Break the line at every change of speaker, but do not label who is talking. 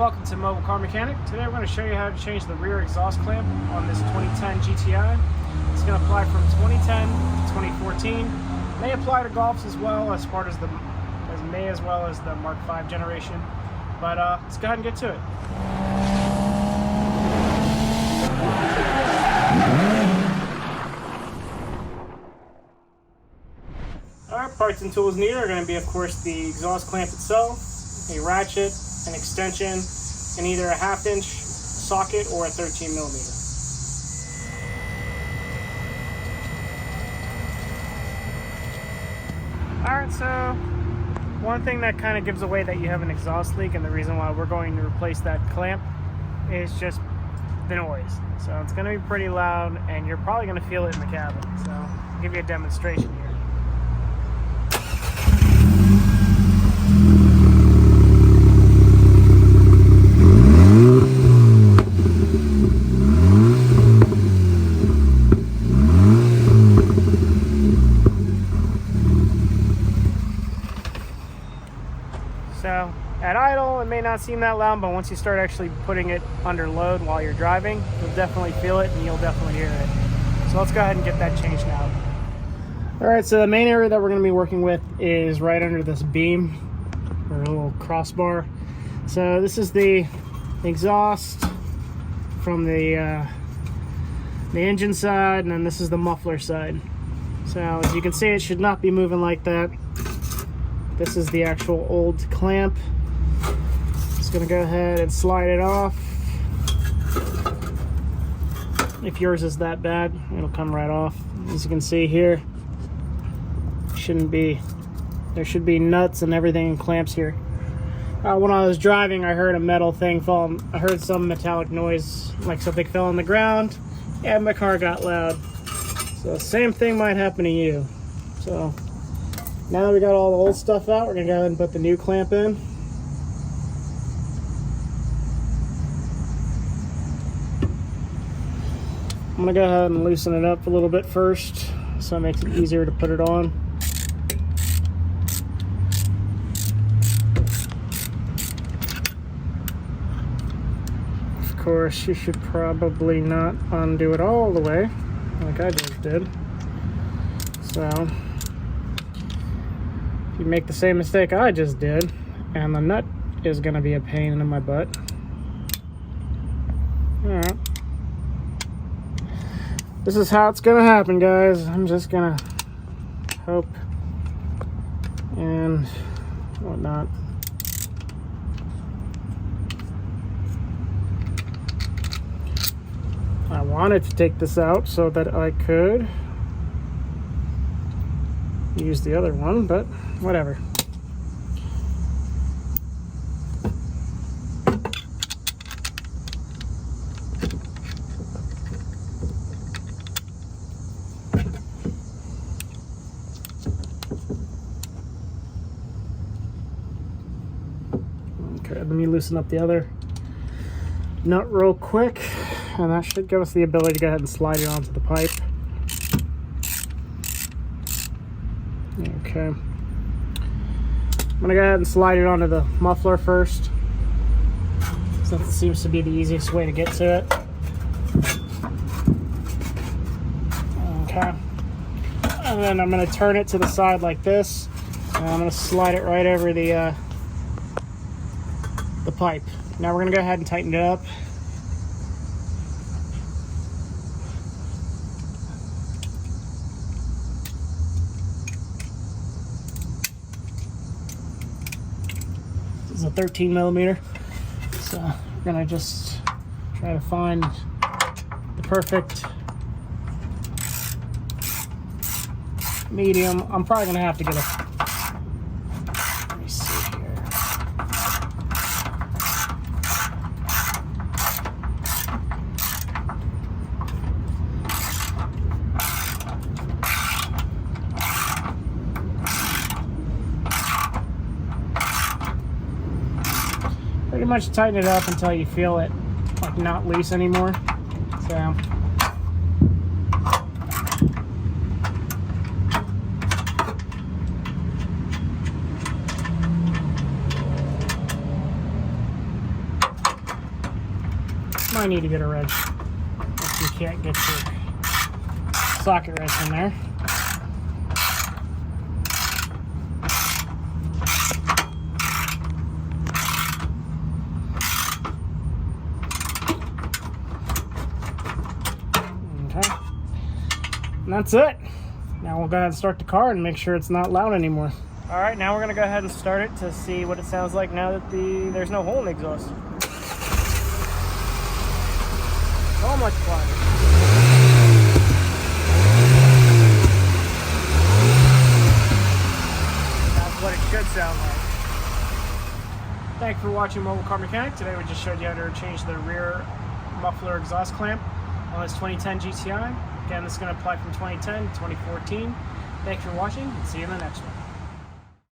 Welcome to Mobile Car Mechanic. Today we're going to show you how to change the rear exhaust clamp on this 2010 GTI. It's going to apply from 2010 to 2014. May apply to Golfs as well as the Mark V generation. But let's go ahead and get to it. Alright, parts and tools needed are going to be, of course, the exhaust clamp itself, a ratchet, an extension, and either a 1/2 inch socket or a 13 millimeter. Alright, so one thing that kind of gives away that you have an exhaust leak, and the reason why we're going to replace that clamp, is just the noise. So it's going to be pretty loud, and you're probably going to feel it in the cabin. So I'll give you a demonstration here. So at idle, it may not seem that loud, but once you start actually putting it under load while you're driving, you'll definitely feel it and you'll definitely hear it. So let's go ahead and get that changed now. All right, so the main area that we're going to be working with is right under this beam, or a little crossbar. So this is the exhaust from the engine side, and then this is the muffler side. So as you can see, it should not be moving like that. This is the actual old clamp. Just gonna go ahead and slide it off. If yours is that bad, it'll come right off. As you can see here, there should be nuts and everything and clamps here. When I was driving, I heard a metal thing fall. I heard some metallic noise, like something fell on the ground, and my car got loud. So same thing might happen to you. So now that we got all the old stuff out, we're gonna go ahead and put the new clamp in. I'm gonna go ahead and loosen it up a little bit first, so it makes it easier to put it on. Of course, you should probably not undo it all the way, like I just did. So you make the same mistake I just did, and the nut is going to be a pain in my butt. Alright. This is how it's going to happen, guys. I'm just going to hope and whatnot. I wanted to take this out so that I could use the other one, but whatever. Okay, let me loosen up the other nut real quick, and that should give us the ability to go ahead and slide it onto the pipe. Okay, I'm gonna go ahead and slide it onto the muffler first, since it seems to be the easiest way to get to it. Okay, and then I'm gonna turn it to the side like this, and I'm gonna slide it right over the pipe. Now we're gonna go ahead and tighten it up. This is a 13 millimeter, so we're gonna just try to find the perfect medium. I'm probably gonna have to get a, let me see here. Pretty much tighten it up until you feel it like not loose anymore. So I need to get a wrench if you can't get your socket wrench in there. Okay. And that's it. Now we'll go ahead and start the car and make sure it's not loud anymore. All right, now we're gonna go ahead and start it to see what it sounds like now that there's no hole in the exhaust. So much quieter. That's what it should sound like. Thank you for watching Mobile Car Mechanic. Today we just showed you how to change the rear muffler exhaust clamp on this 2010 GTI. Again, this is going to apply from 2010 to 2014. Thanks for watching, and see you in the next one.